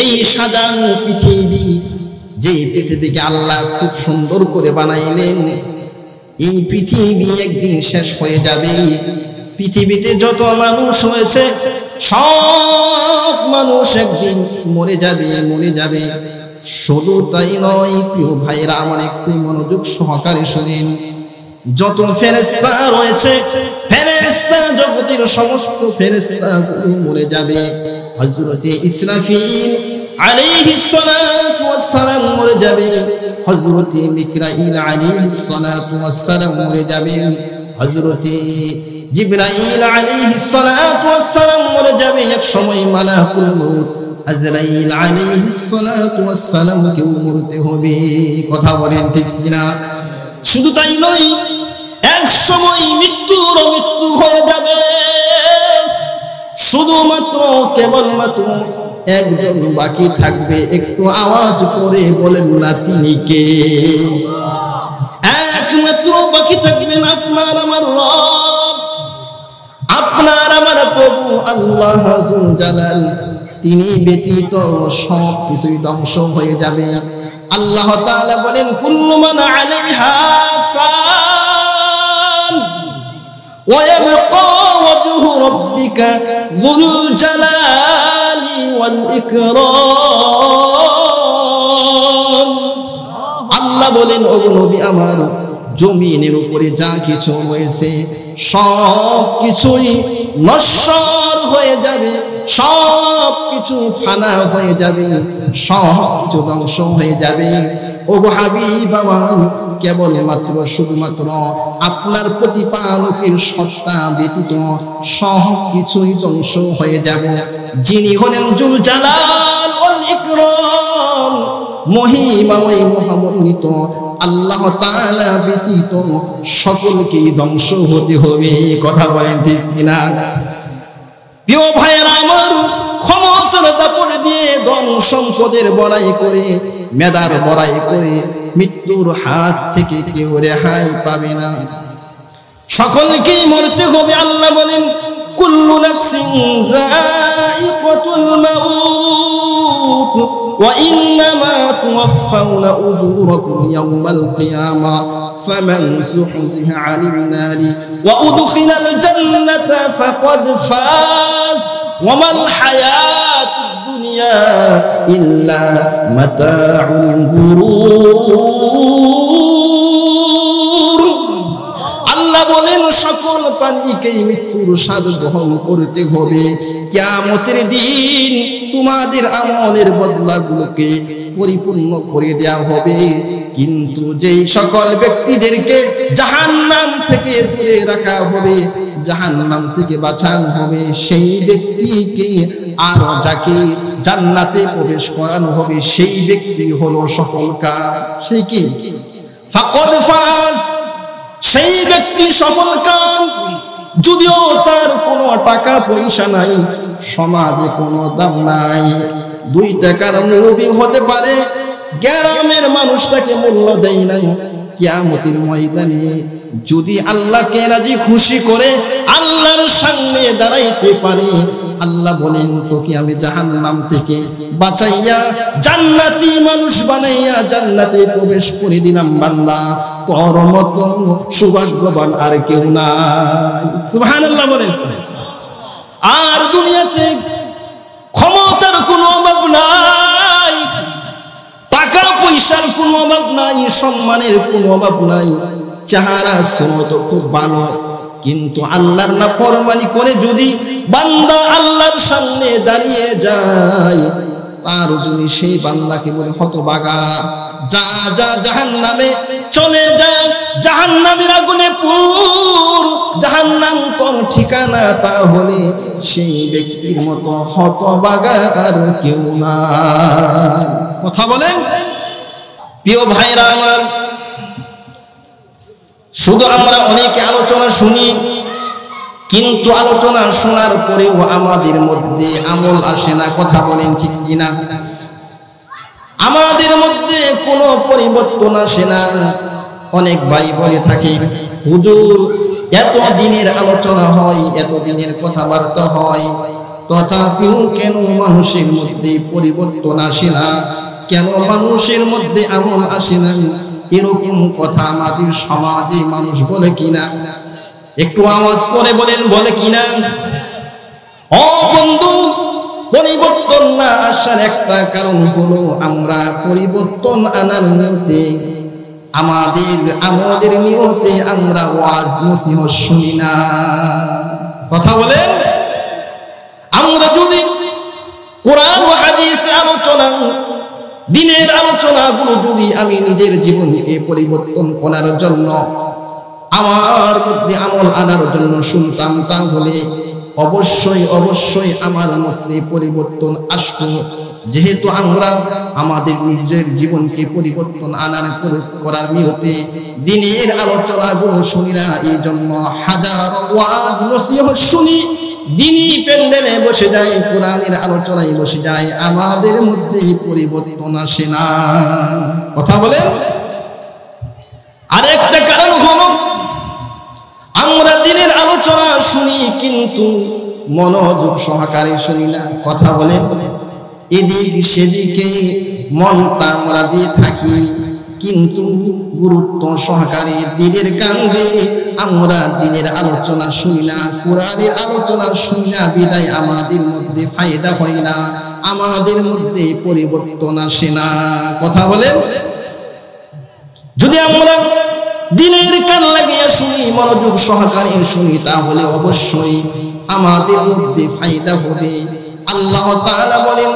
এই সাজানো পৃথিবী, যে পৃথিবীকে আল্লাহ খুব সুন্দর করে বানাইলেন, এই পৃথিবী একদিন শেষ হয়ে যাবে। পৃথিবীতে যত মানুষ হয়েছে সব মানুষ একদিন মরে যাবে। শুধু তাই নয় প্রিয় ভাইরা, আমার একটু মনোযোগ সহকারে শুনেন। যত ফেরেশতা রয়েছে, ফেরেশতা জগতের সমস্ত ফেরেশতাগুলো মরে যাবে। হযরতে ইসরাফিল আলাইহিস সালাতু ওয়াস সালাম মরে যাবে, হযরতে মিকরাইল আলাইহিস সালাতু ওয়াস সালাম মরে যাবে, হযরতে জিবরাইল আলাইহিস সালাতু ওয়াস সালাম মরে যাবে। এক সময় মালাকুল মউত আজরাইল আলাইহিস সালাতু ওয়াস সালাম কেউ মরতে হবে। কথা বলেন ঠিক কিনা? শুধু তাই নয়, এক সময় মৃত্যুর মৃত্যু হয়ে যাবে। শুধুমাত্র কেবলমাত্র একজন বাকি থাকবে। একটু আওয়াজ করে বলেন না তিনি কে? একমাত্র বাকি থাকবেন আপনার আমার রব, আপনার আমার প্রভু আল্লাহ যুল জালাল। তিনি ব্যতীত সব কিছুই ধ্বংস হয়ে যাবে। আল্লাহ তাআলা বলেন, কুল্লু মান আলাইহা ফান ওয়া ইয়াবকা ওয়াজহু রাব্বিকা যুল জালালি ওয়াল ইকরাম। আল্লাহ বলেন, ও নবী আমার, জমিনের উপরে যা কিছু রয়েছে সব কিছুই নশ্বর হয়ে যাবে, সব কিছু ফানা হয়ে যাবে, সব কিছু ধ্বংস হয়ে যাবে। ও হাবিব আমার, কেবলমাত্র শুধুমাত্র আপনার প্রতিপালকের সত্তা ব্যতীত সব কিছুই ধ্বংস হয়ে যাবে। যিনি হলেন যুল জালাল ওয়াল ইকরাম, মহিমাময় মহামহিমিত আল্লাহ তাআলা ব্যতীত সকলকেই ধ্বংস হতে হবে। কথা বলেন ঠিক কিনা? প্রিয় ভাইয়েরা আমার, ক্ষমতার দাপট দিয়ে ধন সম্পদের বড়াই করে, মেধার বড়াই করে মৃত্যুর হাত থেকে কেউ রেহাই পাবে না। সকলকেই মরতে হবে। আল্লাহ বলেন, কুল্লু নাফসিন যায়িকাতুল মাউত ওয়া ইন্নামা তুওয়াফাউনা উজুরাকুম ইয়াওমাল কিয়ামা ফামান যুহজিহা আনিন নারি ওয়া উদখিলাল জান্নাতা ফাকাদ ফাজ ওয়া মাল হায়াতুদ দুনিয়া ইল্লা মাতাউল গুরুর। আল্লাহ বলেন, সকল প্রাণীকেই মৃত্যুর স্বাদ গ্রহণ করতে হবে। কিয়ামতের দিন তোমাদের আমলের বদলাগুলোকে পরিপূর্ণ করে দেওয়া হবে। কিন্তু যেই সকল ব্যক্তিদেরকে জাহান্নাম থেকে দূরে রাখা হবে, জাহান্নাম থেকে বাঁচানো হবে, সেই ব্যক্তিকে আর যাকে জান্নাতে প্রবেশ করানো হবে, সেই ব্যক্তি হলো সফলকাম। সেই কি? ফাকাদ ফাজ, সেই ব্যক্তি সফলকাম। যদিও তার কোনো টাকা পয়সা নাই, সমাজে কোনো দাম নাই, 2 টাকার মুরব্বি হতে পারে, গ্রামের মানুষ তাকে মূল্য দেয় না। কিয়ামতের ময়দানে যদি আল্লাহকে রাজি খুশি করে আল্লাহর সামনে দাঁড়াইতে পারে, আল্লাহ বলেন, তোকে আমি জাহান্নাম থেকে বাঁচাইয়া জান্নাতি মানুষ বানাইয়া জান্নাতে প্রবেশ করে দিলাম বান্দা। তোর মতো সৌভাগ্যবান আর কেউ নাই। সুবহানাল্লাহ বলেন। আর দুনিয়াতে ক্ষমতার কোনো অভাব নাই, টাকা পয়সার কোনো অভাব নাই, সম্মানের কোনো অভাব নাই, চেহারা সুরত খুব ভালো, কিন্তু আল্লাহর নাফরমানি করে যদি বান্দা আল্লাহর সামনে দাঁড়িয়ে যায়, আর যদি সেই বান্দাকে বলে হতভাগা, যা যা জাহান্নামে চলে যা, জাহান্নামের আগুনে পুর, জাহান্নাম তোর ঠিকানা, তাহলে সেই ব্যক্তির মতো হতভাগা আর কেউ না। কথা বলেন প্রিয় ভাইরা আমার, শুধু আমরা অনেকে আলোচনা শুনি, কিন্তু আলোচনা শোনার পরেও আমাদের মধ্যে আমল আসে না। কথা বলেন ঠিক কিনা? আমাদের মধ্যে কোনো পরিবর্তন আসে না। অনেক ভাই বলে থাকে, হুজুর এত দিনের আলোচনা হয়, এত দিনের কথাবার্তা হয়, তথাপিও কেন মানুষের মধ্যে পরিবর্তন আসে না, কেন মানুষের মধ্যে আমল আসে না? এরকম কথা আমাদের সমাজে মানুষ বলে কিনা? একটু আওয়াজ করে বলেন, বলে কিনা? ও বন্ধু, পরিবর্তন না আসার একটা কারণ হলো আমরা পরিবর্তন আনার নিয়তে, আমাদের আমলের নিয়তে আমরা ওয়াজ নসিহত শুনি না। কথা বলেন, আমরা যদি কোরআন ও হাদিসের আলোচনা, দিনের আলোচনাগুলো যদি আমি নিজের জীবনকে পরিবর্তন করার জন্য, আমার মধ্যে আমল আনার জন্য শুনতাম, তাহলে অবশ্যই অবশ্যই আমার মধ্যে পরিবর্তন আসতো। যেহেতু আমরা আমাদের নিজের জীবনকে পরিবর্তন আনার করার নিয়তে দিনের আলোচনাগুলো শুনি না, এই জন্য হাজার ওয়াজ নসিহত শুনি, দিনই প্যান্ডেলে বসে যায়, কোরআনের আলোচনায় বসে যায়, আমাদের মধ্যে পরিবর্তন আসে না। কথা বলেন। আরেকটা কারণ হলো আমরা দিনের আলোচনা শুনি কিন্তু মনোযোগ সহকারে শুনি না। কথা বলেন, এদিক সেদিকে মনটা আমরা দিয়ে থাকি, কিন্তু গুরুত্ব সহকারে দিনের কান দিয়ে আমরা দিনের আলোচনা শুনি না, কোরআনের আলোচনা শুনি না, বিদায় আমাদের মধ্যে ফায়দা হয় না, আমাদের মধ্যে পরিবর্তন আসে না। কথা বলেন। যদি আমরা দিনের কান লাগিয়ে শুনি, মনোযোগ সহকারে শুনি, তাহলে অবশ্যই আমাদের মধ্যে ফায়দা হবে। আল্লাহ তাআলা বলেন,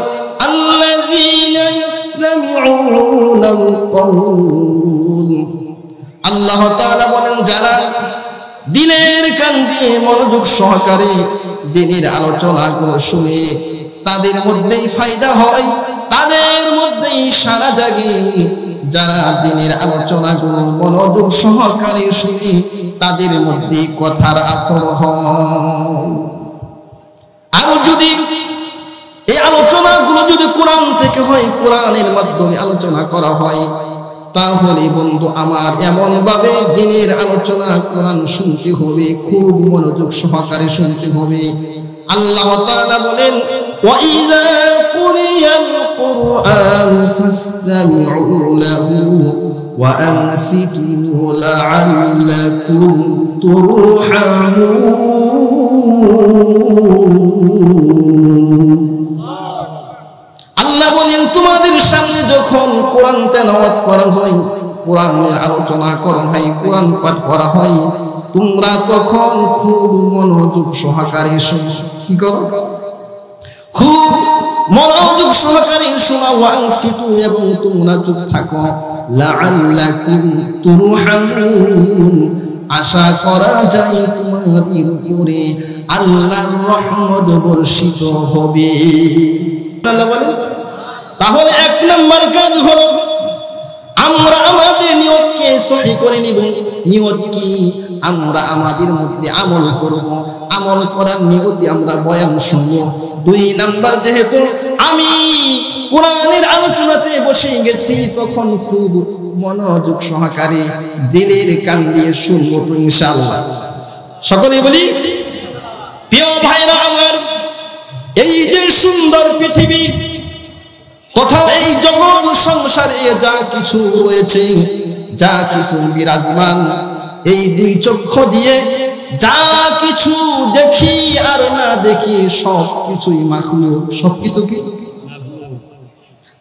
আল্লাযীনা ইসতামিউনাল কওল, আল্লাহ তাআলা বলেন যারা দিনের কান দিয়ে মনোযোগ সহকারে দিনের আলোচনাগুলো শুনে তাদের মধ্যেই ফায়দা হয়, তাদের মধ্যেই সারা জাগে। যারা দিনের আলোচনাগুলো মনোযোগ সহকারে শুনে তাদের মধ্যে কথার আসর হয়। আর যদি এই আলোচনাগুলো যদি কোরআন থেকে হয়, কোরআনের মাধ্যমে আলোচনা করা হয়, তাহলে বন্ধু আমার এমন ভাবে দিনের আলোচনা কোরআন শুনতে হবে, খুব মনোযোগ সহকারে শুনতে হবে। আল্লাহ তাআলা বলেন, ওয়া ইযা কুরিয়াল কুরআন ফাসতামিউ লাহু ওয়া আনসিতু লাআল্লাকুম তুরহামুন। আল্লাহ বলেন, তোমাদের সামনে যখন কোরআন তেলাওয়াত করা হয়, কোরআনের আলোচনা করা হয়, কোরআন পাঠ করা হয়, তোমরা তখন খুব মনোযোগ সহকারে শোনো। কি করো? খুব মনোযোগ সহকারে শোনো। ওয়ানসিতু, এবং তোমরা চুপ থাকো। লাআল্লাকুম তুরহামুন, আশা করা যায় তোমাদের উপরে আল্লাহর রহমত বর্ষিত হবে। আল্লাহ বলেন, তাহলে এক নম্বর কাজ হলো আমরা আমাদের নিয়তকে সহি করে নিব। নিয়ত কি? আমরা আমাদের মধ্যে আমল করব, আমল করার নিয়তে আমরা বয়ান শুনব। দুই নাম্বার, যেহেতু আমি কোরআনের আলোচনাতে বসে গেছি, তখন খুব মনোযোগ সহকারে দিলের কান দিয়ে শুনবো তো ইনশাআল্লাহ। সকলে বলি, প্রিয় ভাইরা আমার, এই যে সুন্দর পৃথিবী তথা এই জগৎ সংসারে যা কিছু রয়েছে, যা কিছু বিরাজমান, এই দুই চক্ষু দিয়ে যা কিছু দেখি আর না দেখি সব কিছুই মাখলুক। সবকিছু কি?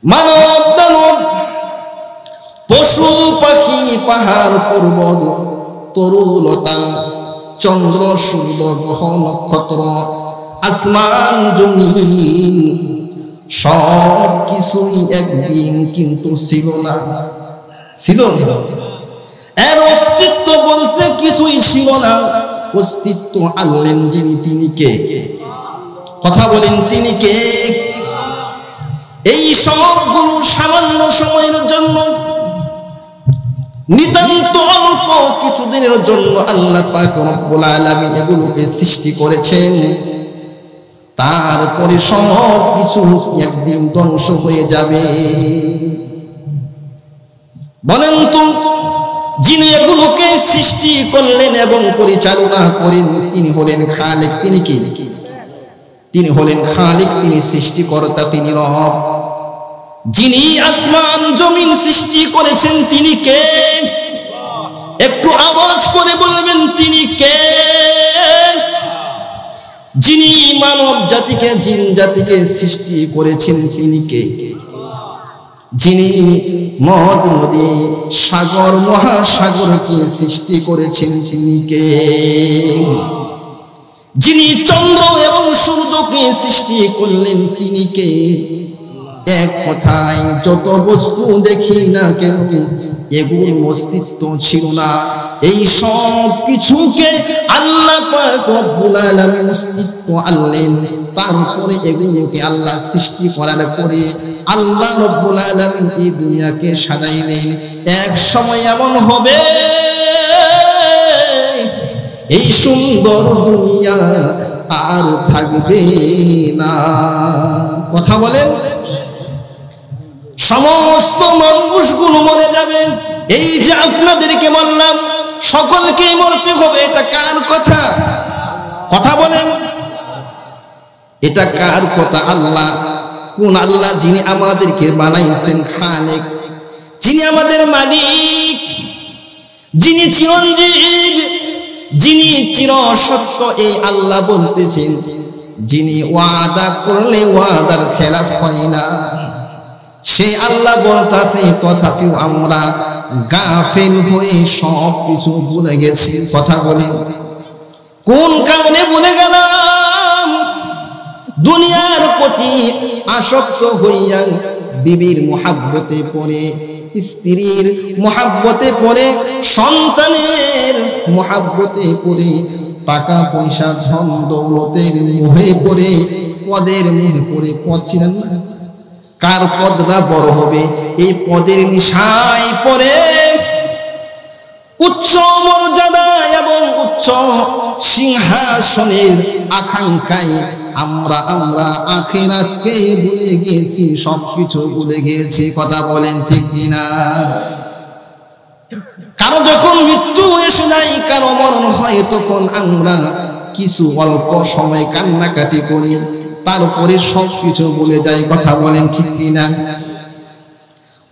মানব দানব, পশু পাখি, পাহাড় পর্বত, তরুলতা, চন্দ্র সূর্য গ্রহ নক্ষত্র, আসমান জমিন, সব কিছুই একদিন কিন্তু ছিল না। ছিল, এর অস্তিত্ব বলতে কিছুই ছিল না। অস্তিত্ব আনলেন যিনি, তিনি কে? কথা বলেন, তিনি কে? এই সবগুলো সামান্য সময়ের জন্য, নিতান্ত অল্প কিছুদিনের জন্য আল্লাহ পাক রব্বুল আলামিন এগুলোকে সৃষ্টি করেছেন। তারপরে সব কিছু একদিন ধ্বংস হয়ে যাবে। বলেন তো, যিনি এগুলোকে সৃষ্টি করলেন এবং পরিচালনা করেন তিনি হলেন খালিক। তিনি কি? তিনি হলেন খালিক, তিনি সৃষ্টিকর্তা, তিনি রব। যিনি আসমান জমিন সৃষ্টি করেছেন তিনি কে? একটু আওয়াজ করে বলবেন তিনি কে? যিনি মানব জাতিকে জিন জাতিকে সৃষ্টি করেছেন তিনি কে? যিনি নদ নদী সাগর মহাসাগরকে সৃষ্টি করেছেন তিনি কে? যিনি চন্দ্র এবং সূর্যকে সৃষ্টি করলেন তিনি কে? এক কথায় যত বস্তু দেখি না কেন এগুলোর অস্তিত্ব ছিল না, এই সব কিছুকে আল্লাহ পাক রব্বুল আলামিন অস্তিত্ব আনলেন। তারপরে এগুলোকে আল্লাহ সৃষ্টি করার পরে আল্লাহ রব্বুল আলামিন এই দুনিয়াকে সাজাইলেন। এক সময় এমন হবে এই সুন্দর দুনিয়া আর থাকবে না। কথা বলেন, সমস্ত মানুষগুলো মরে যাবে। এই যে আপনাদেরকে বললাম সকলকেই মরতে হবে, এটা কার কথা? কথা বলেন, এটা কার কথা? আল্লাহ। কোন আল্লাহ? যিনি আমাদেরকে বানাইছেন, খালিক, যিনি আমাদের মালিক, যিনি চিরঞ্জীব, যিনি চিরসত্য, এই আল্লাহ বলতেছেন, যিনি ওয়াদা করলে ওয়াদার খেলাফ হয় না, সেই আল্লাহ বলতেছে তথাপিও আমরা গাফেল হয়ে সব কিছু ভুলে গেছি। কথা বলেন, কোন কারণে ভুলে গেলাম? দুনিয়ার প্রতি আসক্ত হইয়া বিবির মোহাব্বতে পড়ে, স্ত্রীর মোহাব্বতে পড়ে, সন্তানের মোহাব্বতে পড়ে, টাকা পয়সা ধন দৌলতের মোহে পড়ে, পদের মোহে পড়ে। পদ ছিলেন না? কার পদটা বড় হবে এই পদের নিশায় পড়ে উচ্চ মর্যাদা এবং উচ্চ সিংহাসনের আকাঙ্ক্ষায় আমরা আখিরাতকে ভুলে গেছি, সবকিছু ভুলে গেছি। কথা বলেন ঠিক কিনা? কারো যখন মৃত্যু এসে যায়, কারো মরণ হয়, তখন আমরা কিছু অল্প সময় কান্নাকাটি করি, তারপরে সবকিছু বলে যাই। কথা বলেন ঠিক কিনা?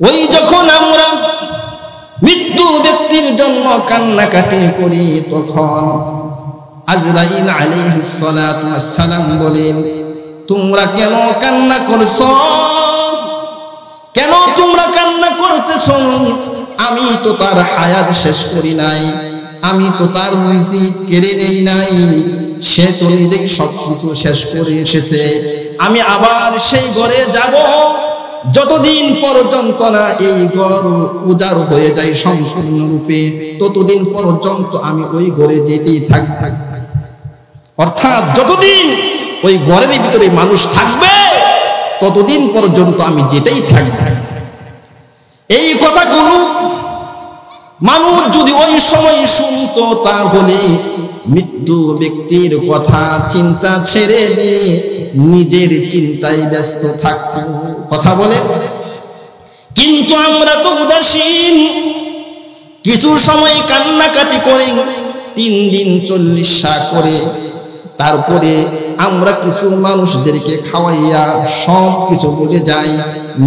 ওই যখন আমরা মৃত্যু ব্যক্তির জন্য কান্নাকাটি করি, তখন আজরাইল আলাইহিস সালাতু ওয়াস সালাম বলেন, তোমরা কেন কান্না করছো? কেন তোমরা কান্না করতেছো? আমি তো তার হায়াত শেষ করি নাই, আমি তো তার রিজিক কেড়ে নেই নাই, সে তো নিজেই সবকিছু শেষ করে এসেছে। আমি আবার সেই ঘরে যাব, যতদিন পর্যন্ত না এই ঘর উজাড় হয়ে যায় সম্পূর্ণরূপে, ততদিন পর্যন্ত আমি ওই ঘরে যেতেই থাকব। অর্থাৎ যতদিন ওই ঘরের ভিতরে মানুষ থাকবে ততদিন পর্যন্ত আমি যেতেই থাকব। এই কথাগুলো মানুষ যদি ওই সময় শুনতো, তাহলে মৃত্যু ব্যক্তির কথা চিন্তা ছেড়ে দিয়ে নিজের চিন্তায় ব্যস্ত থাকত। কথা বলে, কিন্তু আমরা তো উদাসীন। কিছু সময় কান্নাকাটি করে 3 দিন 40 শাক করে, তারপরে আমরা কিছু মানুষদেরকে খাওয়াইয়া সব কিছু বুঝে যাই।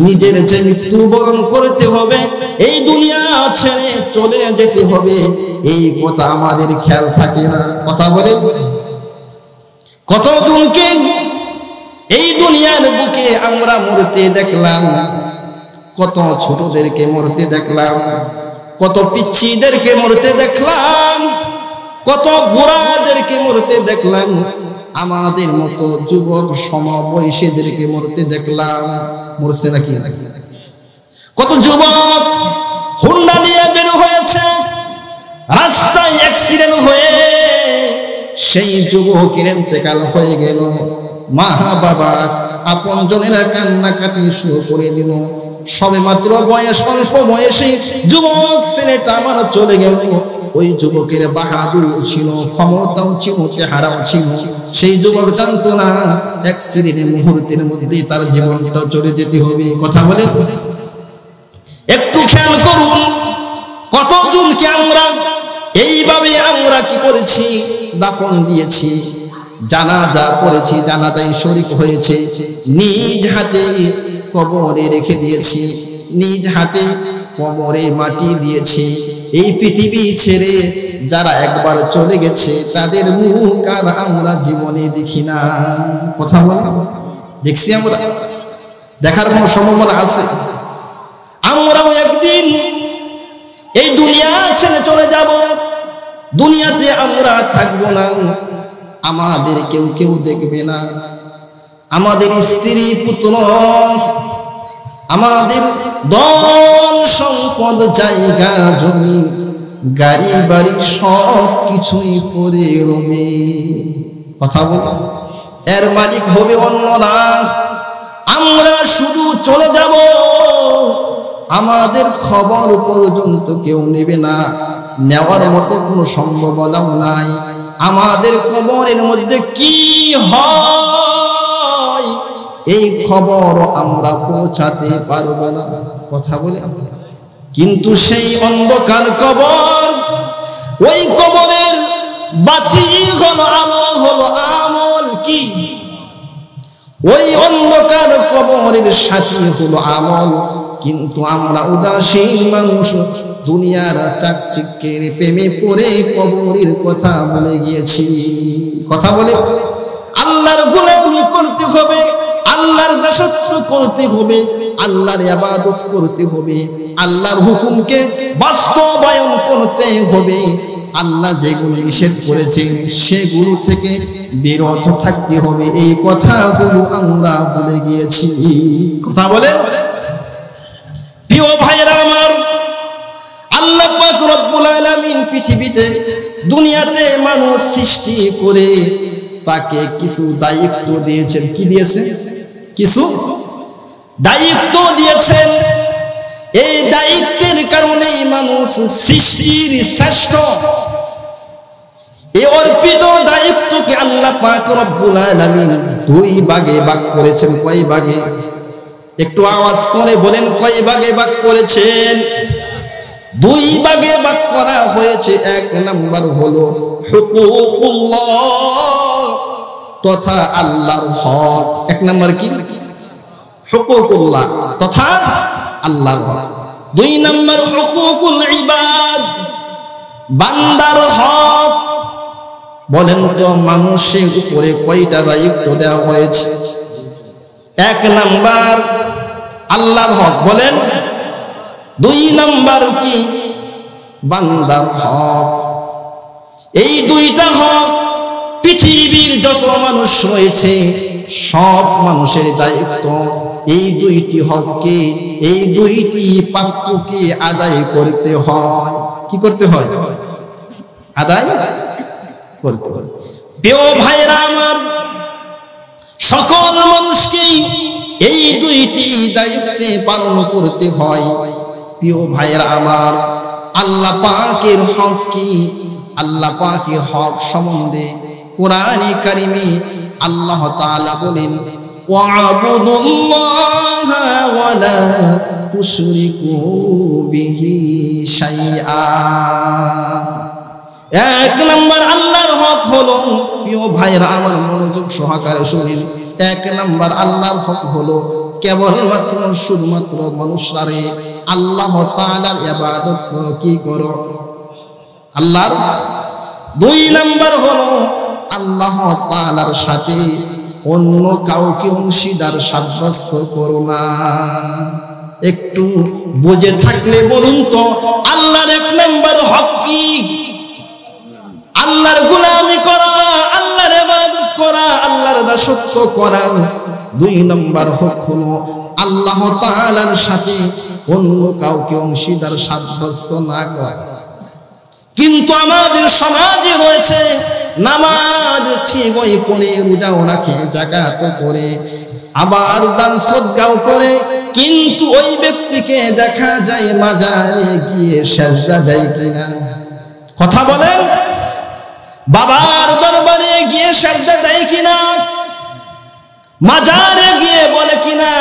নিজের যে মৃত্যুবরণ করতে হবে, এই দুনিয়া ছেড়ে চলে যেতে হবে, এই কথা আমাদের খেয়াল থাকে না। কথা বলে, কতজনকে এই দুনিয়ার বুকে আমরা মরতে দেখলাম, কত ছোটদেরকে মরতে দেখলাম, কত পিচ্ছিদেরকে মরতে দেখলাম, কত বুড়াদেরকে মরতে দেখলাম, আমাদের মতো যুবক সমবয়সীদেরকে মরতে দেখলাম। মরছে নাকি? কত যুবক হুন্ডা দিয়ে বের হয়েছে, রাস্তায় অ্যাক্সিডেন্ট হয়ে সেই যুবকের ইন্তেকাল হয়ে গেল। মা বাবা আপন জনেরা কান্নাকাটি শুরু করে দিল। সবে মাত্র বয়স, অল্প বয়সে যুবক ছেলেটা আমার চলে গেল। ওই যুবকের বাহাদুর ছিল, ক্ষমতাও ছিল, চেহারাও ছিল। সেই যুবক জানতো না অ্যাক্সিডেন্টের মুহূর্তের মধ্যে তার জীবনটা চলে যেতে হবে। কথা বলে, একটু খেয়াল করুন, কতজনকে আমরা এইভাবে আমরা কি করেছি, দাফন দিয়েছি, জানাজা পড়েছি, জানাজায় শরীক হয়েছে, নিজ হাতে কবরে রেখে দিয়েছি, নিজ হাতে কবরে মাটি দিয়েছি। এই পৃথিবী ছেড়ে যারা একবার চলে গেছে তাদের মুখ আর আমরা জীবনে দেখি না। কথা বলি, দেখছি আমরা? দেখার কোনো সম্ভাবনা আছে? আমরাও একদিন এই দুনিয়া ছেড়ে চলে যাব, দুনিয়াতে আমরা থাকবো না, আমাদের কেউ কেউ দেখবে না। আমাদের স্ত্রী পুত্র, আমাদের ধন সম্পদ, জায়গা জমি, গাড়ি বাড়ি সব কিছুই পড়ে রবে। কথা বল, এর মালিক হবে অন্যরা। আমরা শুধু চলে যাব, আমাদের খবর পর্যন্ত কেউ নেবে না, নেওয়ার মতো কোনো সম্ভাবনাও নাই। আমাদের কবরের মধ্যে কি হয় এই খবর আমরা পৌঁছাতে পারবো না। কথা বলে, কিন্তু সেই অন্ধকার কবর, ওই কবরের বাতি হলো আলো, হলো আমল। কি ওই অন্ধকার কবরের সাথী হলো আমল। কিন্তু আমরা উদাসীন মানুষ, দুনিয়ার চাকচিক্যের প্রেমে পড়ে কবরের কথা ভুলে গিয়েছি। কথা বলে, আল্লাহর গোলামি করতে হবে, আল্লাহর দাসত্ব করতে হবে, আল্লাহর ইবাদত করতে হবে, আল্লাহর হুকুমকে বাস্তবায়ন করতে হবে। আল্লাহ যেগুলো নিষেধ করেছেন সেগুলো থেকে বিরত থাকতে হবে। এই কথাগুলো আমরা ভুলে গিয়েছি। কথা বলেন প্রিয় ভাইরা আমার, আল্লাহ পাক রব্বুল আলামিন পৃথিবীতে দুনিয়াতে মানুষ সৃষ্টি করে তাকে কিছু দায়িত্ব দিয়েছেন। কি দিয়েছেন? কিছু দায়িত্ব দিয়েছেন। এই দায়িত্বের কারণেই মানুষ সৃষ্টির শ্রেষ্ঠ। এই অর্পিত দায়িত্বকে আল্লাহ পাক রব্বুল আলামিন দুই ভাগে ভাগ করেছেন। কয় ভাগে? একটু আওয়াজ করে বলেন, কয় ভাগে ভাগ করেছেন? দুই ভাগে ভাগ করা হয়েছে। এক নাম্বার হলো হুকুকুল্লাহ তথা আল্লাহর হক। এক নাম্বার কি? হুকুকুল্লাহ তথা আল্লাহর হক। দুই নাম্বার হুকুকুল ইবাদ, বান্দার হক। বলেন তো মানুষের উপরে কয়টা দায়িত্ব দেওয়া হয়েছে? এক নাম্বার আল্লাহর হক, বলেন। দুই নাম্বার কি? বান্দার হক। এই দুইটা হক পৃথিবীর যত মানুষ রয়েছে সব মানুষের দায়িত্ব এই দুইটি হককে, এই দুইটি প্রাপ্যকে আদায় করতে হয়। কি করতে হয়? আদায় করতে হয়। প্রিয় ভাইরা আমার, সকল মানুষকে এই দুইটি দায়িত্বে পালন করতে হয়। প্রিয় ভাইরা আমার, আল্লাহ পাকের হক কি? আল্লাহ পাকের হক সম্বন্ধে কোরআনে কারিমে আল্লাহ তাআলা বলেন, ওয়া'বুদুল্লাহা ওয়া লা তুশরিকু বিহি শাইআ। এক নম্বর আল্লাহর হক হলো, প্রিয় ভাইরা আমার মনোযোগ সহকারে শুনুন, এক নম্বর আল্লাহর হক হলো কেবলমাত্র শুধুমাত্র মানুষরারে আল্লাহ তাআলার ইবাদত করো। কি করো? আল্লাহর। দুই নম্বর হলো আল্লাহ তাআলার সাথে অন্য কাউকে অংশীদার সাব্যস্ত করো না। একটু বুঝে থাকলে বলুন তো, আল্লাহর এক নম্বর হক কি? আল্লাহর গোলামি করা, আল্লাহর ইবাদত করা, আল্লাহর দাসত্ব করা। দুই নম্বর হক হলো আল্লাহ তাআলার সাথে অন্য কাউকে অংশীদার সাব্যস্ত না করা। কিন্তু আমাদের সমাজে রয়েছে নামাজ ঠিকই পড়ে, রোজাও রাখে, যাকাত করে, আবার দান সদকাও করে, কিন্তু ওই ব্যক্তিকে দেখা যায় মাজারে গিয়ে সেজদা দেয় কিনা। কথা বলেন, বাবার দরবারে গিয়ে সেজদা দেয় কিনা, মাজারে গিয়ে বলে কিনা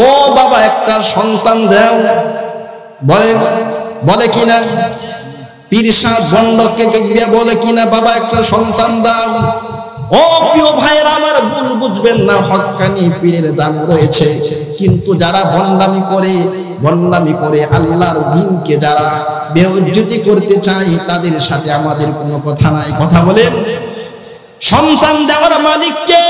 ও বাবা একটা সন্তান দাও, বলেন বলে কিনা? পীর সাহেব বন্ডকে গিয়ে বলে কিনা, বাবা একটা সন্তান দাও। ও প্রিয় ভাইয়েরা আমার, ভুল বুঝবেন না, হক্কানি পীরের দাম রয়েছে। কিন্তু যারা ভণ্ডামি করে আল্লাহর দ্বীনকে যারা বেইজ্জতি করতে চায়, তাদের সাথে আমাদের কোনো কথা নাই। কথা বলেন। সন্তান দেওয়ার মালিক কে?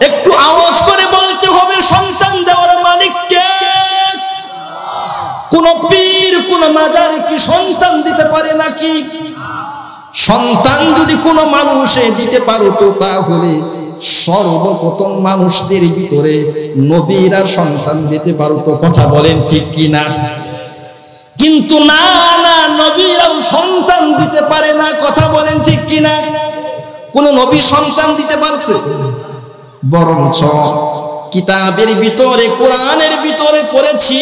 একটু আওয়াজ করে বলতে হবে, সন্তান দেওয়ার মালিক কে? কোন পীর কোন মাজার কি সন্তান দিতে পারে নাকি? সন্তান যদি কোনো মানুষে দিতে পারতো, তাহলে সর্বপ্রথম মানুষদের ভিতরে নবীরা সন্তান দিতে পারতো। কথা বলেন ঠিক কিনা? কিন্তু না, নবীরাও সন্তান দিতে পারে না। কথা বলেন ঠিক কিনা? কোন নবী সন্তান দিতে পারছে? বরঞ্চ কিতাবের ভিতরে, কোরআনের ভিতরে পড়েছি,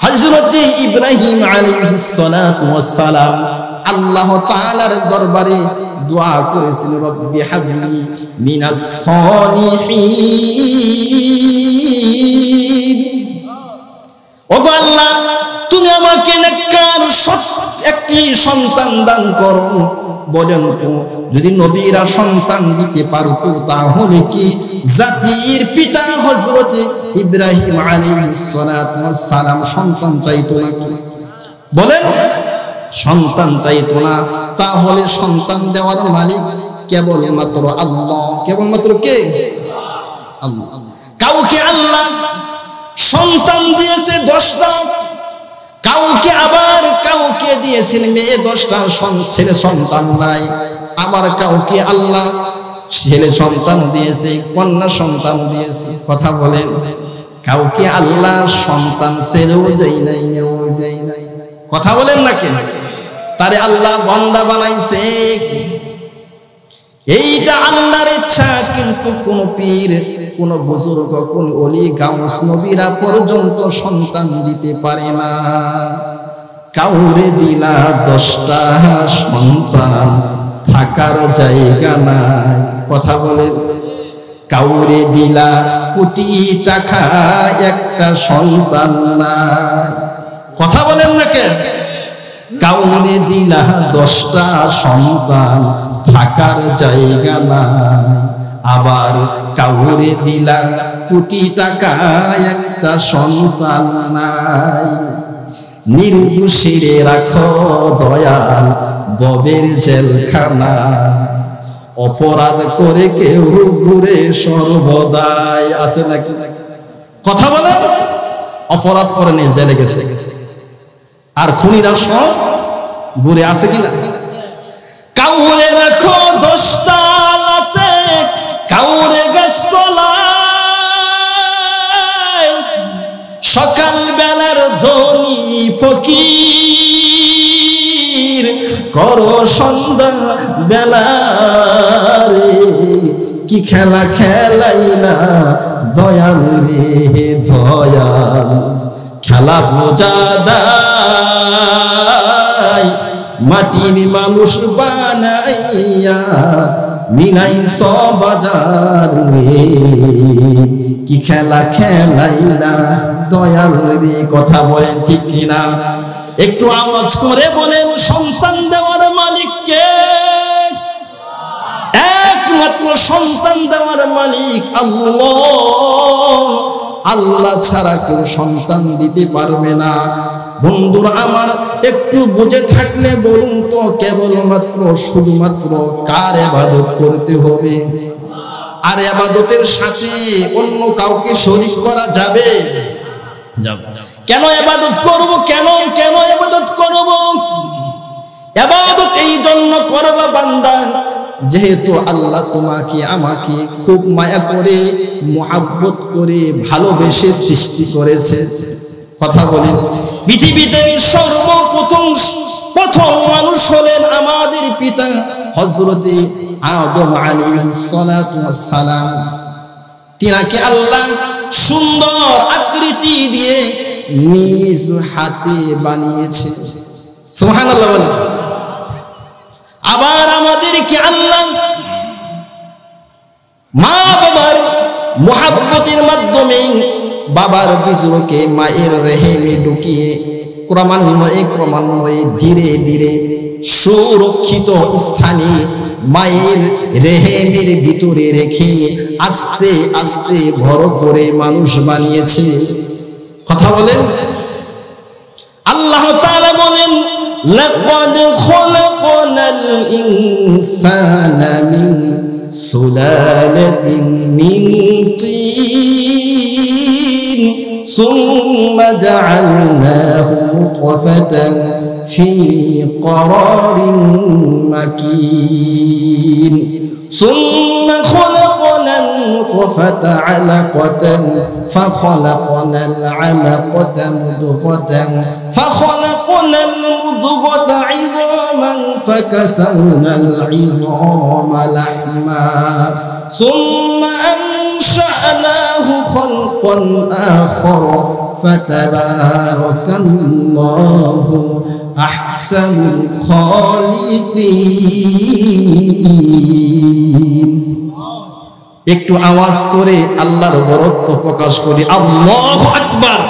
হযরত ইব্রাহিম আলাইহিস সালাতু ওয়াস সালাম আল্লাহ তাআলার দরবারে দোয়া করেছেন, রব্বি হাবলি মিনাস সলিহিন। ওগো আল্লাহ, তুমি আমাকে নেককার সৎ একটি সন্তান দান করো। বলেন তো, যদি নবীরা সন্তান দিতে পারতো, তাহলে কি জাতির পিতা হযরত ইব্রাহিম আলাইহিস সালাতু ওয়াস সালাম সন্তান চাইতো নাকি? বলেন, সন্তান চাইতো না। তাহলে সন্তান দেওয়ার মালিক কেবলমাত্র আল্লাহ। কেবলমাত্র কে? আল্লাহ। কাউকে আল্লাহ সন্তান দিয়েছে 10টা, কাউকে দিয়েছেন মেয়ে 10টা, ছেলে সন্তান নাই। আবার কাউকে আল্লাহ ছেলে সন্তান দিয়েছে, কন্যা সন্তান দিয়েছে। কথা বলেন। কাউকে আল্লাহ সন্তান ছেলেও দেয় নাই, মেয়েও দেয় নাই। কথা বলেন না কেন? তারে আল্লাহ বান্দা বানাইছে, এইটা আল্লাহর ইচ্ছা। কিন্তু কোন পীর, কোন বুজুর্গ, কোন ওলি, গাউস, নবীরা পর্যন্ত সন্তান দিতে পারে না। কাউরে দিলা 10টা সন্তান, থাকার জায়গা নাই। কথা বলেন। কাউরে দিলা কোটি টাকা, একটা সন্তান নাই। কথা বলেন না কেন? কাউরে দিলা 10টা সন্তান, থাকার জায়গা নাই। আবার কাউরে দিলা কোটি টাকা, একটা সন্তান নাই। নির্দোষীরে রাখো দয়াল ববের জেলখানা, অপরাধ করে কেউ ঘুরে সর্বদাই। আছে নাকি? কথা বলেন। অপরাধ করে নিয়ে জেলে গেছে, আর খুনিরা সব ঘুরে আছে কিনা? কাউরে রাখো 10 তালাতে, কাউরে গাছতলায়, সকাল বেলার ধনী ফকির, করো সন্ধ্যা বেলারে, কি খেলা খেলাইলা দয়াল রে দয়াল, খেলা বোঝা দায়, মাটির মানুষ বানাইয়া মিলাইছ বাজার রে, কি খেলা খেলাইলা দয়াল রে। কথা বলেন ঠিক কিনা? একটু আওয়াজ করে বলেন, সন্তান দেওয়ার মালিক কে? একমাত্র সন্তান দেওয়ার মালিক আল্লাহ। আল্লাহ ছাড়া কেউ সন্তান দিতে পারবে না। বন্ধুরা আমার, একটু বুঝে থাকলে বলুন তো, কেবলমাত্র শুধুমাত্র কার ইবাদত করতে হবে? আর ইবাদতের সাথে অন্য কাউকে শরীক করা যাবে? কেন ইবাদত করব? কেন ইবাদত করব? ইবাদত এই জন্য করবা বান্দা, যেহেতু আল্লাহ তোমাকে আমাকে খুব মায়া করে, মুহাব্বত করে, ভালোবেসে সৃষ্টি করেছে। কথা বলেন। পৃথিবীতে সর্বপ্রথম মানুষ হলেন আমাদের পিতা হযরত আদম আলাইহিস সালাতু ওয়াস সালাম। তিনাকে আল্লাহ সুন্দর আকৃতি দিয়ে নিজ হাতে বানিয়েছে। সুবহানাল্লাহ বলেন। আবার আমাদেরকে আল্লাহ মা বাবার মুহাব্বতের মাধ্যমে বাবার বীজকে মায়ের রেহেমে ঢুকিয়ে ক্রমান্বয়ে ধীরে ধীরে সুরক্ষিত স্থানে মায়ের রেহেমের ভিতরে রেখে আস্তে আস্তে বড় করে মানুষ বানিয়েছে। কথা বলেন। আল্লাহ তাআলা বলেন, লাকাদ খলাকনাল ইনসানা মিন সুলালাতিন মিন তিন সুম্মা জাআলনাহু নুতফাতান ফি ক্বরারিন মাকিন সুম্মা খলাকনান নুতফাতা আলাকাতান ফাখলাকনাল আলাকাতা মুদগাতান ফাখলাকনাল মুদগাতা ইযামান ফাকাসাওনাল ইযামা লাহমা সুম্মা আনশা'নাহু খালকান আখার ফাতাবারাকাল্লাহু আহসানুল খালিকিন। একটু আওয়াজ করে আল্লাহর বরত্ব প্রকাশ করি, আল্লাহু আকবার।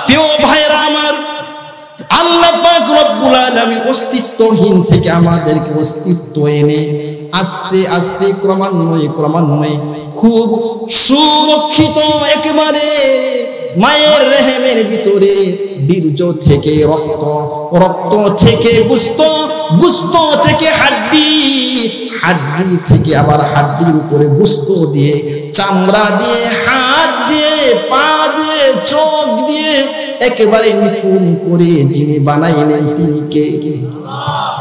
প্রিয় ভাইরা আমার, আল্লাহ পাক রব্বুল আলামিন অস্তিত্বহীন থেকে আমাদেরকে অস্তিত্ব এনে আস্তে আস্তে ক্রমান্বয়ে খুব সুরক্ষিত একেবারে মায়ের রেহেমের ভিতরে বীর্য থেকে রক্ত, রক্ত থেকে গোশত থেকে হাড্ডি, হাড্ডি থেকে আবার হাড্ডির উপরে গোশত দিয়ে, চামড়া দিয়ে, হাত দিয়ে, পা দিয়ে, চোখ দিয়ে একেবারে নিপুণ করে যিনি বানাইলেন তিনি কে?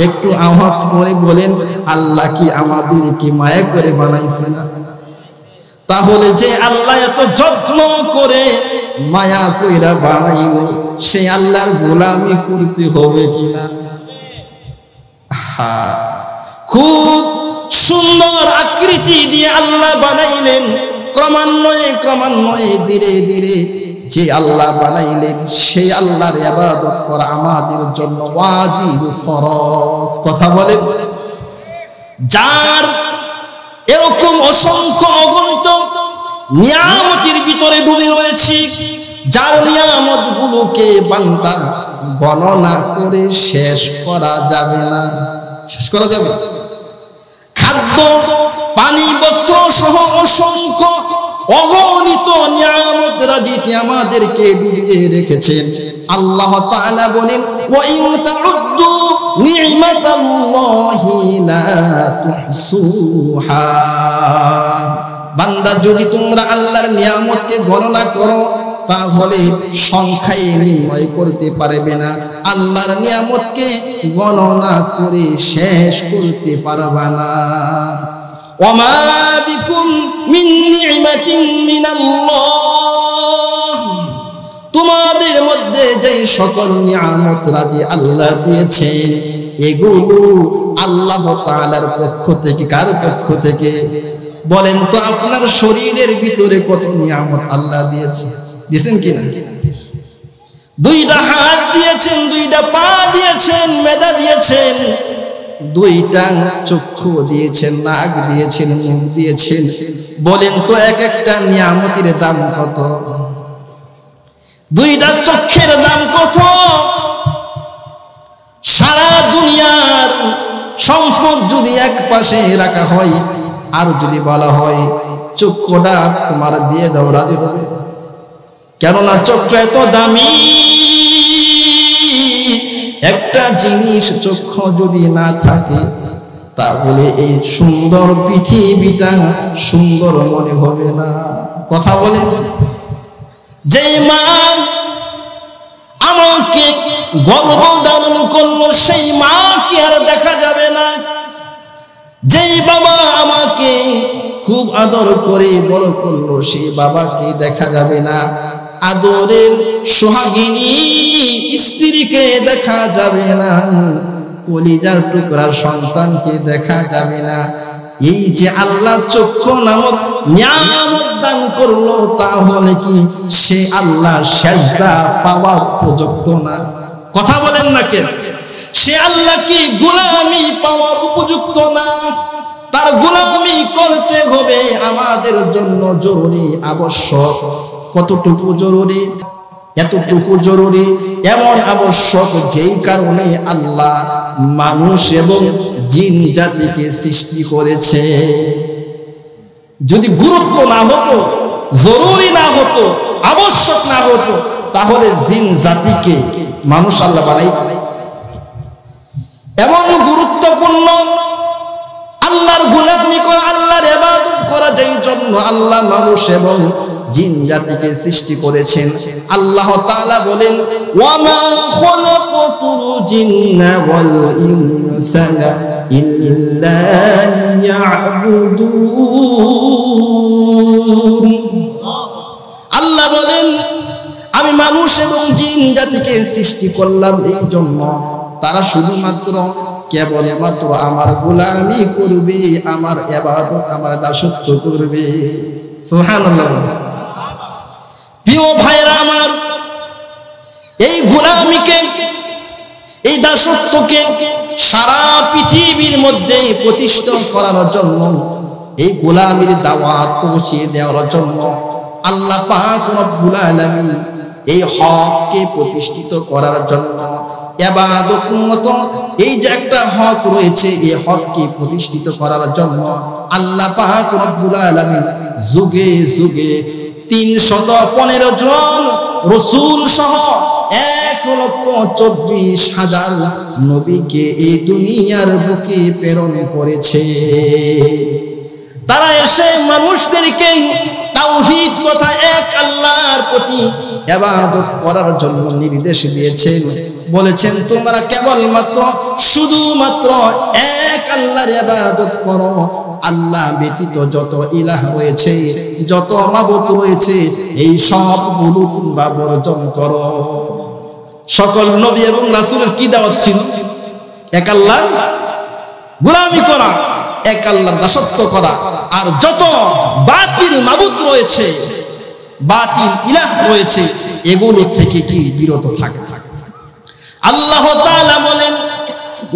একটু আওয়াজ করে বলেন, আল্লাহ কি আমাদেরকে মায়া করে বানাইছে না? তাহলে যে আল্লাহ এত যত্ন করে মায়া কইরা বানাইলো, সেই আল্লাহর গোলামি করতে হবে কিনা? খুব সুন্দর আকৃতি দিয়ে আল্লাহ বানাইলেন। ক্রমান্বয়ে ধীরে ধীরে যে আল্লাহ বানাইলেন সেই আল্লাহর ইবাদত করা আমাদের জন্য ওয়াজিব, ফরজ। কথা বলেন। যার এরকম অসংখ্য অগণিত নিয়ামতের ভিতরে ডুবে রয়েছে, যার নিয়ামতগুলোকে বান্দা গণনা করে শেষ করা যাবে না। শেষ করা যাবে? খাদ্য, পানি, বস্ত্র সহ অসংখ্য অগণিত নিয়ামত রাজিতে আমাদেরকে ডুবিয়ে রেখেছেন। আল্লাহ তাআলা বলেন, ওয়া ইন তাউদ্দু নি'মাতাল্লাহি লা তুহসুহা। বান্দা, যদি তোমরা আল্লাহর নিয়ামতকে গণনা করো তাহলে সংখ্যায় নির্ণয় করতে পারবে না, আল্লাহর নিয়ামতকে গণনা করে শেষ করতে পারবে না। ওয়ামা বিকুম মিন নি'মাতিন মিনাল্লাহ, তোমাদের মধ্যে যেই সকল নিয়ামত রাজি আল্লাহ দিয়েছেন এগুলো আল্লাহ তাআলার পক্ষ থেকে। কার পক্ষ থেকে বলেন তো? আপনার শরীরের ভিতরে কত নিয়ামত আল্লাহ দিয়েছেন, দিয়েছেন কিনা? দুইটা হাত দিয়েছেন, দুইটা পা দিয়েছেন, মেদা দিয়েছেন, দুইটা চক্ষু দিয়েছেন, নাক দিয়েছেন, মুখ দিয়েছেন। বলেন তো এক একটা নিয়ামতের দাম কত? দুইটা চক্ষের দাম কত? সারা দুনিয়ার সম্পদ যদি এক পাশে রাখা হয় আর যদি বলা হয় চক্ষুটা তোমার দিয়ে দাও, রাজি হবে? কেননা চক্ষু এত দামি একটা জিনিস। চক্ষু যদি না থাকে তাহলে এই সুন্দর পৃথিবীটা সুন্দর মনে হবে না। কথা বলে। যেই মা আমাকে গর্ভ ধারণ করলো সেই মা কি আর দেখা যাবে না? যেই বাবা আমাকে খুব আদর করে বড় করলো সেই বাবাকে দেখা যাবে না? আদরের সোহাগিনী স্ত্রীকে দেখা যাবে না? কলিজার টুকরার সন্তানকে দেখা যাবে না? এই যে আল্লাহ চক্ষু নামক নিয়ামত দান করলো, তাহলে কি সে আল্লাহ সেজদা পাওয়ার উপযুক্ত না? কথা বলেন না কেন? সে আল্লাহ কি গোলামি পাওয়ার উপযুক্ত না? তার গোলামি করতে হবে আমাদের জন্য জরুরি আবশ্যক। কতটুকু জরুরি? এতটুকু জরুরি, এমন আবশ্যক, যেই কারণে আল্লাহ মানুষ এবং জিন জাতিকে সৃষ্টি করেছে। যদি গুরুত্ব না হতো, জরুরি না হতো, আবশ্যক না হতো, তাহলে জিন জাতিকে মানুষ আল্লাহ বানাই। এমন গুরুত্বপূর্ণ, আল্লাহর গোলামি করা, আল্লাহর ইবাদত করা, যেই জন্য আল্লাহ মানুষ এবং জিন জাতিকে সৃষ্টি করেছেন। আল্লাহ তাআলা বলেন, ওয়ামা খলাকাতুল জিন্না ওয়াল ইনসা ইল্লা লিয়াবুদুন। আল্লাহ বলেন, আমি মানুষ এবং জিন জাতিকে সৃষ্টি করলাম এই জন্য তারা শুধুমাত্র কেবলমাত্র আমার গোলামি করবে, আমার ইবাদত, আমার দাসত্ব করবে। সুবহানাল্লাহ। প্রিয় ভাইরা আমার, এই গোলামিকে, এই দাসত্বকে সারা পৃথিবীর মধ্যে প্রতিষ্ঠা করার জন্য, এই গোলামির দাওয়াত পৌঁছে দেওয়ার জন্য আল্লাহ পাক রব্বুল আলামিন এই হককে প্রতিষ্ঠিত করার জন্য, ইবাদত মত এই যে একটা হক রয়েছে, এই হককে প্রতিষ্ঠিত করার জন্য আল্লাহ পাক রব্বুল আলামিন যুগে যুগে 315 জন রাসূল সহ 1,24,000 নবীকে এই দুনিয়ার বুকে প্রেরণ করেছে। তারা এসে মানুষদেরকে তাওহীদ তথা এক আল্লাহর প্রতি ইবাদত করার জন্য নির্দেশ দিয়েছেন। বলেছেন, তোমরা কেবলমাত্র শুধুমাত্র এক আল্লাহর ইবাদত করো, আল্লাহ ব্যতীত যত ইলাহ রয়েছে, যত মাবুদ রয়েছে, এই সবগুলো তোমরা বর্জন করো। সকল নবী এবং রাসূলের কি দাওয়াত ছিল? এক আল্লাহর গোলামি করা, এক আল্লাহর দাসত্ব করা, আর যত বাতিল মাবুদ রয়েছে, বাতিল ইলাহ রয়েছে, এগুলো থেকে কি বিরত থাকে। আল্লাহ তাআলা বলেন,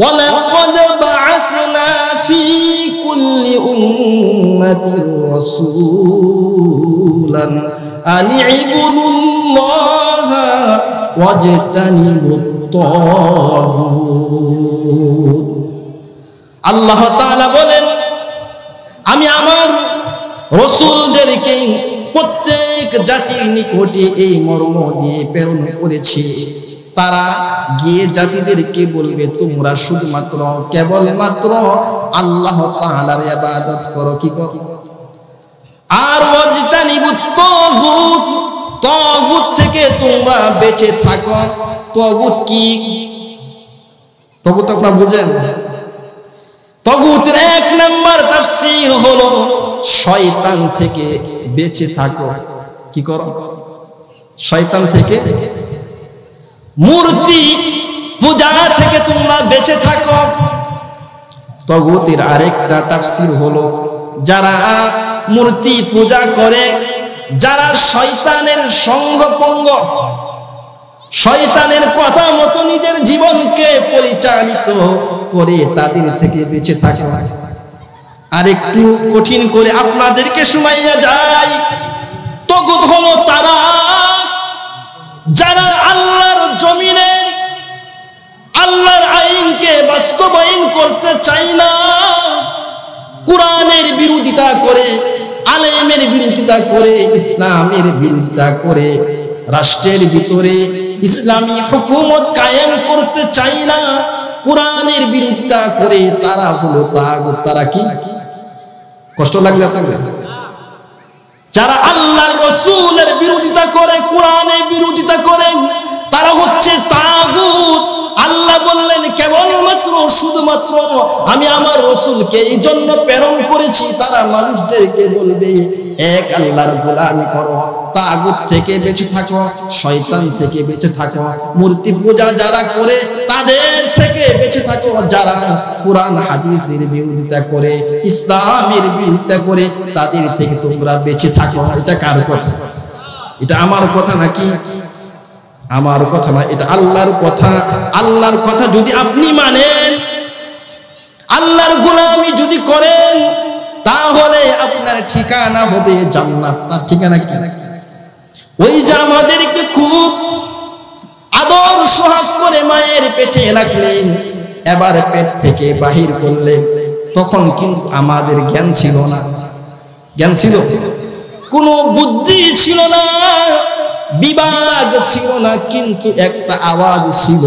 ওয়ালাকাদ বা'আসনা ফি কুল্লি উম্মাতির রাসূলান আন ইবুদুল্লাহা ওয়াজতানিবুত তাগুত। আল্লাহ তাআলা বলেন, আমি আমার রাসূলদেরকে প্রত্যেক জাতির নিকটে এই মর্ম দিয়ে প্রেরণ করেছি, তারা গিয়ে জাতিদেরকে বলবে, তোমরা শুধুমাত্র কেবলমাত্র আল্লাহ তাআলার ইবাদত করো। কি করো? আর ওয়াজতানিবুত তাগুত, তাগুত থেকে তোমরা বেঁচে থাকো। তাগুত কি? তাগুত আপনারা বুঝেন? তাগুতের এক নাম্বার তাফসীর হলো শয়তান থেকে বেঁচে থাকো। কি করো? শয়তান থেকে, মূর্তি পূজা থেকে তোমরা বেঁচে থাকো। তাগুতের আরেকটা তাফসীর হলো যারা মূর্তি পূজা করে, যারা শয়তানের সঙ্গপঙ্গ, শয়তানের কথা মতো নিজের জীবনকে পরিচালিত করে, তাদের থেকে বেঁচে থাকে। আর একটু কঠিন করে আপনাদেরকে শুনাইয়া যায়, তাগুত হলো তারা যারা আল্লাহর জমিনে আল্লাহর আইনকে বাস্তবায়ন করতে চায় না, কোরআনের বিরোধিতা করে, আলেমের বিরোধিতা করে, ইসলামের বিরোধিতা করে, রাষ্ট্রের ভিতরে ইসলামী হুকুমত কায়েম করতে চায় না, কোরআনের বিরোধিতা করে, তারা হলো তাগুত। তারা কি? কষ্ট লাগবে আপনাদের? যারা আল্লাহর রাসূলের বিরোধিতা করে, কোরআনের বিরোধিতা করে, তারা হচ্ছে তাগুত। আল্লাহ বললেন, কেবলমাত্র শুধুমাত্র আমি আমার রাসূলকে এই জন্য প্রেরণ করেছি, তারা মানুষদেরকে বলবে এক আল্লাহর গোলামি করো, তাগুত থেকে বেঁচে থাকো, শয়তান থেকে বেঁচে থাকো, মূর্তি পূজা যারা করে তাদের থেকে বেঁচে থাকো, যারা কোরআন হাদিসের বিরোধিতা করে, ইসলামের বিরোধিতা করে, তাদের থেকে তোমরা বেঁচে থাকো। এটা কার কথা? এটা আমার কথা নাকি? আমার কথা না, এটা আল্লাহর কথা। আল্লাহর কথা যদি আপনি মানেন, আল্লাহর গোলামি যদি করেন, তাহলে আপনার ঠিকানা হবে জান্নাত। তার ঠিকানা কি? আমাদেরকে খুব আদর সোহাগ করে মায়ের পেটে রাখলেন, এবার পেট থেকে বাহির করলেন। তখন কিন্তু আমাদের জ্ঞান ছিল না, জ্ঞান ছিল, কোনো বুদ্ধি ছিল না, বিভাগ ছিল না, কিন্তু একটা আওয়াজ ছিল,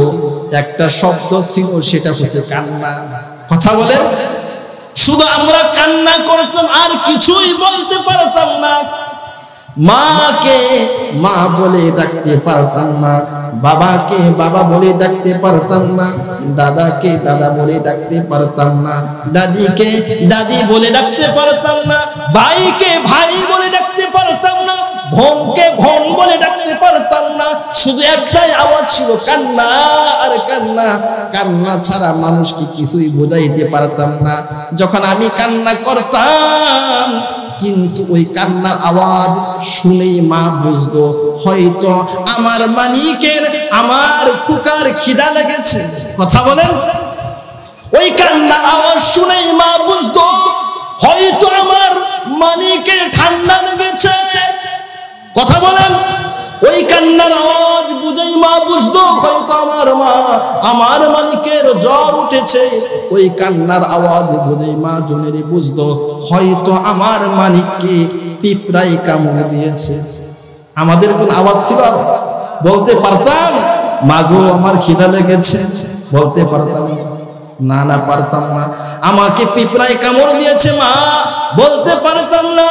একটা শব্দ ছিল, সেটা হচ্ছে কান্না। কথা বলেন, শুধু আমরা কান্না করতাম, আর কিছুই বলতে পারতাম না। মাকে মা বলে ডাকতে পারতাম না, বাবাকে বাবা বলে ডাকতে পারতাম না, দাদাকে দাদা বলে ডাকতে পারতাম না, দাদিকে দাদি বলে ডাকতে পারতাম না, ভাইকে ভাই বলে ডাকতে পারতাম না, বোনকে বোন বলে ডাকতে পারতাম না। শুধু একটাই আওয়াজ ছিল, কান্না আর কান্না। কান্না ছাড়া মানুষকে কিছুই বোঝাইতে পারতাম না। যখন আমি কান্না করতাম, কিন্তু ওই কান্নার আওয়াজ শুনেই মা বুঝতো হয়তো আমার মানিকের, আমার ফুকার খিদা লেগেছে। কথা বলেন, ওই কান্নার আওয়াজ শুনেই মা বুঝতো হয়তো আমার মানিকের ঠান্ডা লেগেছে। কথা বলেন, ওই কান্নার আওয়াজ বুঝেই মা বুঝতো হয়তো আমার মালিকের জ্বর উঠেছে। ওই কান্নার আওয়াজ বুঝেই মা জনেরে বুঝতো হয়তো আমার মালিককে পিঁপড়ায় কামড় দিয়েছে। আমাদের কোন আওয়াজ ছিল? বলতে পারতাম মাগো আমার খিদা লেগেছে? বলতে পারতাম না? না, পারতাম না। আমাকে পিঁপড়ায় কামড় দিয়েছে মা, বলতে পারতাম না।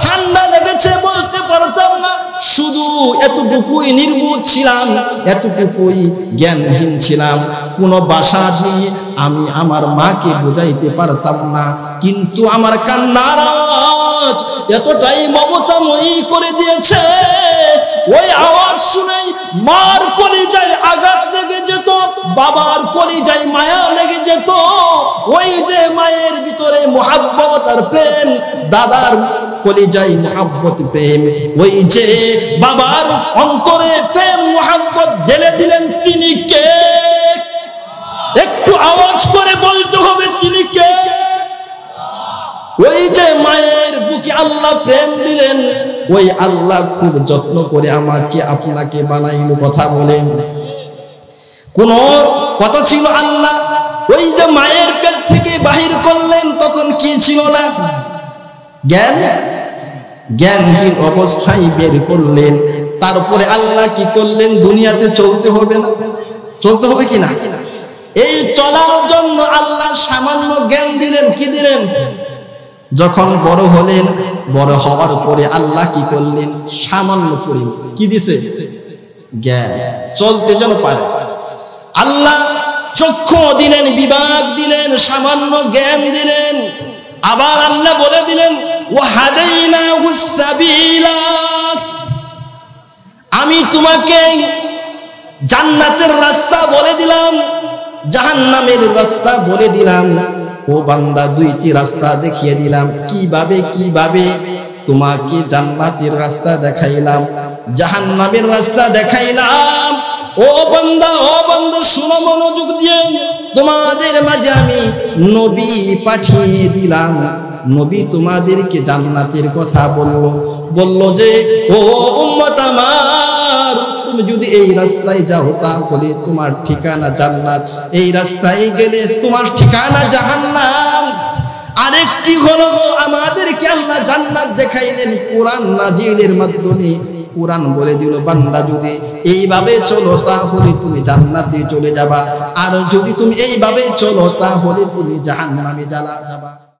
ঠান্ডা লেগেছে, বলতে পারতাম না। শুধু এতটুকুই নির্বোধ ছিলাম, এতটুকুই জ্ঞানহীন ছিলাম। কোনো ভাষা দিয়ে আমি আমার মাকে বোঝাইতে পারতাম না। কিন্তু আমার কান্নার আওয়াজ এতটাই মমতাময়ী করে দিয়েছে, ওই আওয়াজ শুনেই মার কলিজায় আঘাত লেগে যেত, বাবার কলিজায় মায়া লেগে যেত। ওই যে মায়ের ভিতরে মোহাব্বত আর প্রেম, দাদার কলিজায় মোহাব্বত প্রেম, ওই যে বাবার অন্তরে প্রেম মোহাব্বত ঢেলে দিলেন, তিনি কে? একটু আওয়াজ করে বলতে হবে, তিনি কে? ওই যে মায়ের বুকে আল্লাহ প্রেম দিলেন, ওই আল্লাহ খুব যত্ন করে আমাকে আপনাকে বানাইল। কথা বলেন, কোন কথা ছিল? আল্লাহ ওই যে মায়ের পেট থেকে বাহির করলেন, তখন কি ছিল না? জ্ঞান, জ্ঞানহীন অবস্থায় বের করলেন। তারপরে আল্লাহ কি করলেন? দুনিয়াতে চলতে হবে না, চলতে হবে কি না? এই চলার জন্য আল্লাহ সামান্য জ্ঞান দিলেন। কি দিলেন? যখন বড় হলেন, বড় হওয়ার পরে আল্লাহ কি করলেন? সামান্য পরিমাণ কি দিছে? জ্ঞান, চলতে যেন পারে। আল্লাহ চক্ষু দিলেন, বিভাগ দিলেন, সামান্য জ্ঞান দিলেন। আবার আল্লাহ বলে দিলেন ওয়াহাদাইনাহুস সাবিলা, আমি তোমাকে জান্নাতের রাস্তা বলে দিলাম, জাহান্নামের রাস্তা বলে দিলাম। ও বান্দা, দুইটি রাস্তা দেখিয়ে দিলাম। কিভাবে? কিভাবে? তোমাকে জান্নাতের রাস্তা দেখাইলাম, জাহান্নামের রাস্তা দেখাইলাম। ও বান্দা, ও বান্দা, শোনো মনোযোগ দিয়ে। তোমাদের মাঝে আমি নবী পাঠিয়ে দিলাম। নবী তোমাদেরকে জান্নাতের কথা বলল যে ও উম্মত আমার, তুমি যদি এই রাস্তায় যাও তাহলে তোমার ঠিকানা জান্নাত, এই রাস্তায় গেলে তোমার ঠিকানা জাহান্নাম। আরেকটি হলো আমাদেরকে আল্লাহ জান্নাত দেখাইলেন কোরআন নাজিলের মাধ্যমে। কোরআন বলে দিল বান্দা যদি এইভাবে চলো তাহলে তুমি জান্নাতে চলে যাবা, আর যদি তুমি এইভাবে চলো তাহলে তুমি জাহান্নামে যাবা।